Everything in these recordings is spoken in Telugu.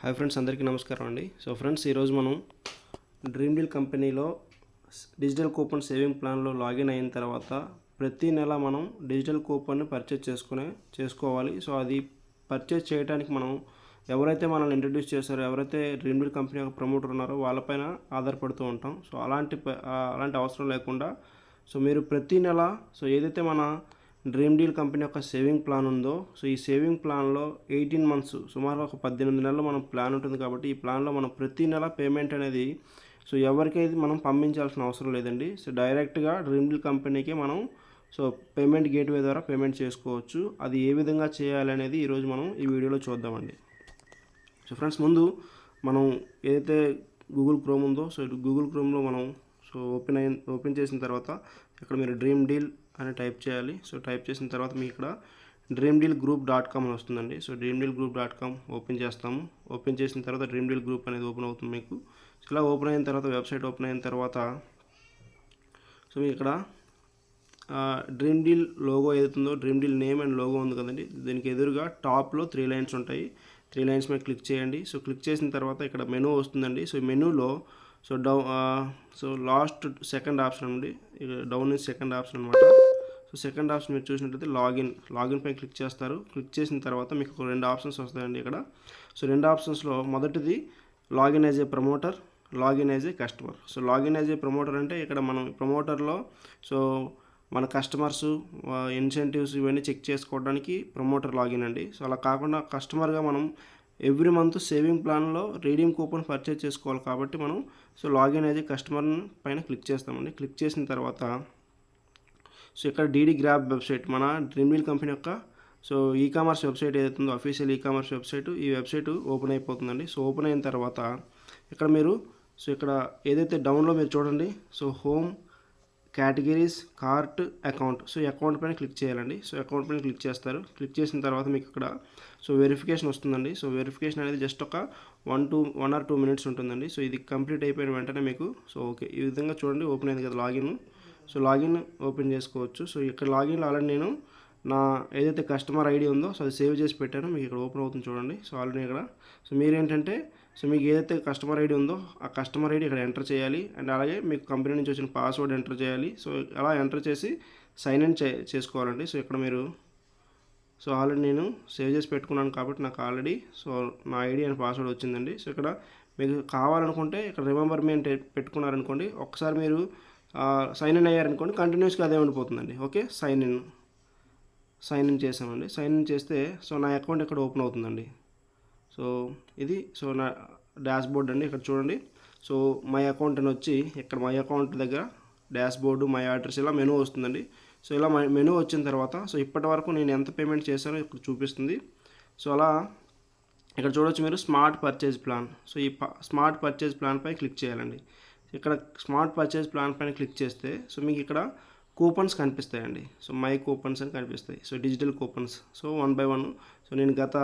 హాయ్ ఫ్రెండ్స్, అందరికీ నమస్కారం అండి. సో ఫ్రెండ్స్, ఈరోజు మనం డ్రీమ్ డీల్ కంపెనీలో డిజిటల్ కూపన్ సేవింగ్ ప్లాన్లో లాగిన్ అయిన తర్వాత ప్రతి నెల మనం డిజిటల్ కూపన్ని పర్చేజ్ చేసుకోవాలి. సో అది పర్చేజ్ చేయడానికి మనం ఎవరైతే మనల్ని ఇంట్రడ్యూస్ చేశారో, ఎవరైతే డ్రీమ్ డీల్ కంపెనీ యొక్క ప్రమోటర్ ఉన్నారో వాళ్ళపైన ఆధారపడుతూ ఉంటాం. సో అలాంటి అవసరం లేకుండా మీరు ప్రతి నెల ఏదైతే మన డ్రీమ్ డీల్ కంపెనీ యొక్క సేవింగ్ ప్లాన్ ఉందో, ఈ సేవింగ్ ప్లాన్లో 18 మంత్స్, సుమారు ఒక 18 నెలలు మనం ప్లాన్ ఉంటుంది. కాబట్టి ఈ ప్లాన్లో మనం ప్రతి నెల పేమెంట్ అనేది ఎవరికైతే మనం పంపించాల్సిన అవసరం లేదండి. డైరెక్ట్గా డ్రీమ్ డీల్ కంపెనీకి మనం పేమెంట్ గేట్వే ద్వారా పేమెంట్ చేసుకోవచ్చు. అది ఏ విధంగా చేయాలి అనేది ఈరోజు మనం ఈ వీడియోలో చూద్దామండి. ఫ్రెండ్స్, ముందు మనం ఏదైతే గూగుల్ క్రోమ్ ఉందో, గూగుల్ క్రోమ్లో మనం ఓపెన్ చేసిన తర్వాత ఇక్కడ మీరు డ్రీమ్ డీల్ అని టైప్ చేయాలి. టైప్ చేసిన తర్వాత మీకు ఇక్కడ dreamdealgroup.com అని వస్తుందండి. dreamdealgroup.com ఓపెన్ చేస్తాము. ఓపెన్ చేసిన తర్వాత డ్రీమ్ డీల్ గ్రూప్ అనేది ఓపెన్ అవుతుంది మీకు. ఇలా ఓపెన్ అయిన తర్వాత వెబ్సైట్ ఓపెన్ అయిన తర్వాత మీకు ఇక్కడ డ్రీమ్ డీల్ లోగో ఏదైతుందో, dream deal name and logo ఉంది కదండి, దీనికి ఎదురుగా టాప్లో 3 లైన్స్ ఉంటాయి. 3 లైన్స్ మీద క్లిక్ చేయండి. క్లిక్ చేసిన తర్వాత ఇక్కడ మెనూ వస్తుందండి. మెనూలో లాస్ట్ సెకండ్ ఆప్షన్ అండి, డౌన్ ఇస్ సెకండ్ ఆప్షన్ అనమాట. సెకండ్ ఆప్షన్ మీరు చూసినట్లయితే లాగిన్ పై క్లిక్ చేస్తారు. క్లిక్ చేసిన తర్వాత మీకు 2 ఆప్షన్స్ వస్తాయండి ఇక్కడ. 2 ఆప్షన్స్లో మొదటిది login as a promoter, login as a customer. Login as a promoter అంటే ఇక్కడ మనం ప్రమోటర్లో మన కస్టమర్స్ ఇన్సెంటివ్స్ ఇవన్నీ చెక్ చేసుకోవడానికి ప్రమోటర్ లాగిన్ అండి. అలా కాకుండా కస్టమర్గా మనం ఎవ్రీ మంత్ సేవింగ్ ప్లాన్లో రీడీమ్ కూపన్ పర్చేజ్ చేసుకోవాలి. కాబట్టి మనం లాగిన్ యాజ్ ఏ కస్టమర్ పైన క్లిక్ చేస్తామండి. క్లిక్ చేసిన తర్వాత ఇక్కడ డీడీ గ్రాబ్ వెబ్సైట్, మన డ్రీమ్ డీల్ కంపెనీ యొక్క ఈ-కామర్స్ వెబ్సైట్ ఏదైతుందో, అఫీషియల్ ఈ-కామర్స్ వెబ్సైట్, ఈ వెబ్సైట్ ఓపెన్ అయిపోతుందండి. ఓపెన్ అయిన తర్వాత ఇక్కడ మీరు ఇక్కడ ఏదైతే డౌన్లో మీరు చూడండి, home, categories, cart, account. Account పైన క్లిక్ చేయాలండి. అకౌంట్ పైన క్లిక్ చేస్తారు. క్లిక్ చేసిన తర్వాత మీకు ఇక్కడ వెరిఫికేషన్ వస్తుందండి. వెరిఫికేషన్ అనేది జస్ట్ ఒక 1 or 2 మినిట్స్ ఉంటుందండి. ఇది కంప్లీట్ అయిపోయిన వెంటనే మీకు ఓకే, ఈ విధంగా చూడండి ఓపెన్ అయింది కదా లాగిన్. లాగిన్ ఓపెన్ చేసుకోవచ్చు. ఇక్కడ లాగిన్లో ఆల్రెడీ నేను నా ఏదైతే కస్టమర్ ఐడి ఉందో అది సేవ్ చేసి పెట్టాను. మీకు ఇక్కడ ఓపెన్ అవుతుంది చూడండి. ఆల్రెడీ ఇక్కడ మీరేంటంటే మీకు ఏదైతే కస్టమర్ ఐడి ఉందో ఆ కస్టమర్ ఐడి ఇక్కడ ఎంటర్ చేయాలి. అండ్ అలాగే మీకు కంపెనీ నుంచి వచ్చిన పాస్వర్డ్ ఎంటర్ చేయాలి. అలా ఎంటర్ చేసి సైన్ ఇన్ చేసుకోవాలండి. ఇక్కడ మీరు ఆల్రెడీ నేను సేవ్ చేసి పెట్టుకున్నాను కాబట్టి నాకు ఆల్రెడీ నా ఐడి అండ్ పాస్వర్డ్ వచ్చిందండి. ఇక్కడ మీకు కావాలనుకుంటే ఇక్కడ రిమెంబర్ మీ అని పెట్టుకున్నారనుకోండి, ఒకసారి మీరు సైన్ ఇన్ అయ్యారనుకోండి, కంటిన్యూస్గా అదే ఉండిపోతుందండి. ఓకే, సైన్ ఇన్ చేసామండి. సైన్ ఇన్ చేస్తే నా అకౌంట్ ఇక్కడ ఓపెన్ అవుతుందండి. ఇది నా డాష్ బోర్డ్ అండి. ఇక్కడ చూడండి, మై అకౌంట్ అని వచ్చి ఇక్కడ మై అకౌంట్ దగ్గర డాష్ బోర్డు, మై అడ్రస్ ఇలా మెనూ వస్తుందండి. ఇలా మెనూ వచ్చిన తర్వాత ఇప్పటి వరకు నేను ఎంత పేమెంట్ చేశానో ఇక్కడ చూపిస్తుంది. అలా ఇక్కడ చూడవచ్చు మీరు స్మార్ట్ పర్చేజ్ ప్లాన్. ఈ స్మార్ట్ పర్చేజ్ ప్లాన్ పై క్లిక్ చేయాలండి. ఇక్కడ స్మార్ట్ పర్చేజ్ ప్లాన్ పైన క్లిక్ చేస్తే మీకు ఇక్కడ కూపన్స్ కనిపిస్తాయండి. మై కూపన్స్ అని కనిపిస్తాయి. Digital coupons 1 by 1. నేను గత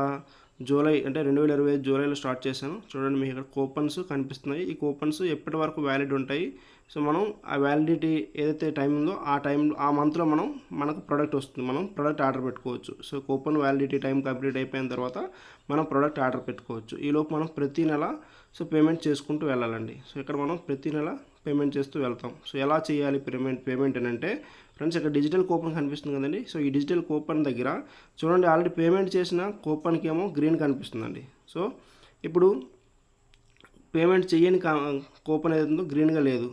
జూలై అంటే 2025 జూలైలో స్టార్ట్ చేశాను. చూడండి మీకు ఇక్కడ కూపన్స్ కనిపిస్తున్నాయి. ఈ కూపన్స్ ఎప్పటి వరకు వ్యాలిడ్ ఉంటాయి. మనం ఆ వ్యాలిడిటీ ఏదైతే టైం ఉందో ఆ మంత్లో మనకు ప్రోడక్ట్ వస్తుంది. మనం ప్రోడక్ట్ ఆర్డర్ పెట్టుకోవచ్చు. కూపన్ వ్యాలిడిటీ టైం కంప్లీట్ అయిపోయిన తర్వాత మనం ప్రోడక్ట్ ఆర్డర్ పెట్టుకోవచ్చు. ఈలోపు మనం ప్రతి నెల పేమెంట్ చేసుకుంటూ వెళ్ళాలండి. ఇక్కడ మనం ప్రతి నెల పేమెంట్ చేస్తూ వెళ్తాం. ఎలా చేయాలి పేమెంట్ అని అంటే ఫ్రెండ్స్, ఇక్కడ డిజిటల్ కూపన్ కనిపిస్తుంది కదండి. ఈ డిజిటల్ కూపన్ దగ్గర చూడండి, ఆల్రెడీ పేమెంట్ చేసిన కూపన్కి ఏమో గ్రీన్ కనిపిస్తుందండి. ఇప్పుడు పేమెంట్ చేయని కూపన్ ఏదైతుందో గ్రీన్గా లేదు.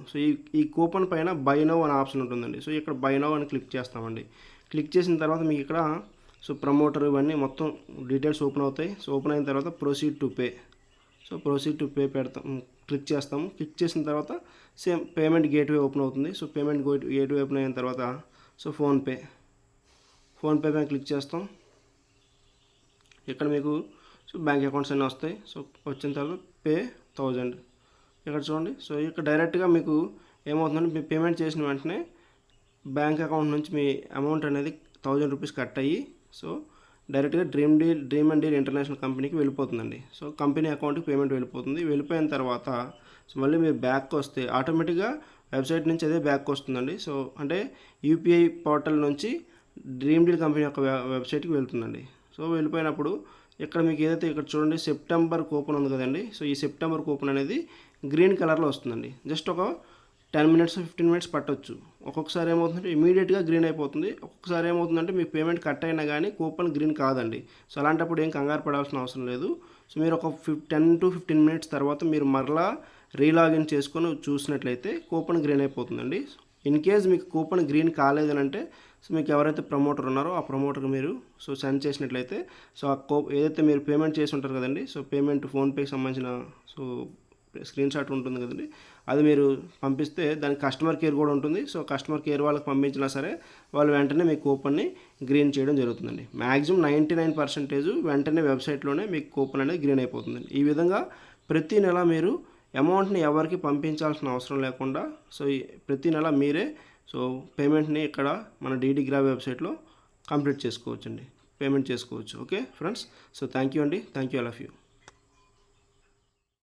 ఈ కూపన్ పైన బై నౌ అనే ఆప్షన్ ఉంటుందండి. ఇక్కడ బై నౌ అని క్లిక్ చేస్తామండి. క్లిక్ చేసిన తర్వాత మీకు ఇక్కడ ప్రమోటర్ ఇవన్నీ మొత్తం డీటెయిల్స్ ఓపెన్ అవుతాయి. ఓపెన్ అయిన తర్వాత proceed to pay. Proceed to pay click చేస్తాము. క్లిక్ చేసిన తర్వాత సేమ్ పేమెంట్ గేట్వే ఓపెన్ అవుతుంది. పేమెంట్ గేట్వే ఓపెన్ అయిన తర్వాత ఫోన్పే పైన క్లిక్ చేస్తాం. ఇక్కడ మీకు బ్యాంక్ అకౌంట్స్ అన్నీ వస్తాయి. వచ్చిన తర్వాత పే 1000. ఇక్కడ చూడండి. ఇక్కడ డైరెక్ట్గా మీకు ఏమవుతుందంటే మీ పేమెంట్ చేసిన వెంటనే బ్యాంక్ అకౌంట్ నుంచి మీ అమౌంట్ అనేది 1000 రూపీస్ కట్ అయ్యి డైరెక్ట్గా డ్రీమ్ అండ్ డీల్ ఇంటర్నేషనల్ కంపెనీకి వెళ్ళిపోతుందండి. కంపెనీ అకౌంట్కి పేమెంట్ వెళ్ళిపోతుంది. వెళ్ళిపోయిన తర్వాత మళ్ళీ మీరు బ్యాక్ వస్తే ఆటోమేటిక్గా వెబ్సైట్ నుంచి అదే బ్యాక్ వస్తుందండి. అంటే యూపీఐ పోర్టల్ నుంచి డ్రీమ్ డీల్ కంపెనీ యొక్క వెబ్సైట్కి వెళ్తుందండి. వెళ్ళిపోయినప్పుడు ఇక్కడ మీకు ఏదైతే ఇక్కడ చూడండి సెప్టెంబర్ కూపన్ ఉంది కదండి. సో ఈ సెప్టెంబర్ కూపన్ అనేది గ్రీన్ కలర్లో వస్తుందండి. జస్ట్ ఒక 10 మినిట్స్ 15 మినిట్స్ పట్టొచ్చు. ఒక్కొక్కసారి ఏమవుతుందంటే ఇమీడియట్గా గ్రీన్ అయిపోతుంది. ఒక్కొక్కసారి ఏమవుతుందంటే మీ పేమెంట్ కట్ అయినా కానీ కూపన్ గ్రీన్ కాదండి. సో అలాంటప్పుడు ఏం కంగారు పడాల్సిన అవసరం లేదు. సో మీరు ఒక 10 to 15 మినిట్స్ తర్వాత మీరు మరలా రీలాగిన్ చేసుకొని చూసినట్లయితే కూపన్ గ్రీన్ అయిపోతుందండి. ఇన్ కేస్ మీకు కూపన్ గ్రీన్ కాలేదని అంటే సో మీకు ఎవరైతే ప్రమోటర్ ఉన్నారో ఆ ప్రమోటర్కి మీరు సో సెండ్ చేసినట్లయితే సో ఆ ఏదైతే మీరు పేమెంట్ చేసి ఉంటారు కదండి. సో పేమెంట్ ఫోన్పేకి సంబంధించిన సో స్క్రీన్ షాట్ ఉంటుంది కదండి, అది మీరు పంపిస్తే దానికి కస్టమర్ కేర్ కూడా ఉంటుంది. సో కస్టమర్ కేర్ వాళ్ళకి పంపించినా సరే వాళ్ళు వెంటనే మీ కూపన్ని గ్రీన్ చేయడం జరుగుతుందండి. మ్యాక్సిమం 99% వెంటనే వెబ్సైట్లోనే మీకు కూపన్ అనేది గ్రీన్ అయిపోతుందండి. ఈ విధంగా ప్రతి నెల మీరు అమౌంట్ని ఎవరికి పంపించాల్సిన అవసరం లేకుండా సో ప్రతి నెల మీరే సో పేమెంట్ని ఇక్కడ మన డీడీ గ్రాబ్ వెబ్సైట్లో కంప్లీట్ చేసుకోవచ్చండి, పేమెంట్ చేసుకోవచ్చు. Okay friends, so thank you అండి, thank you all of you.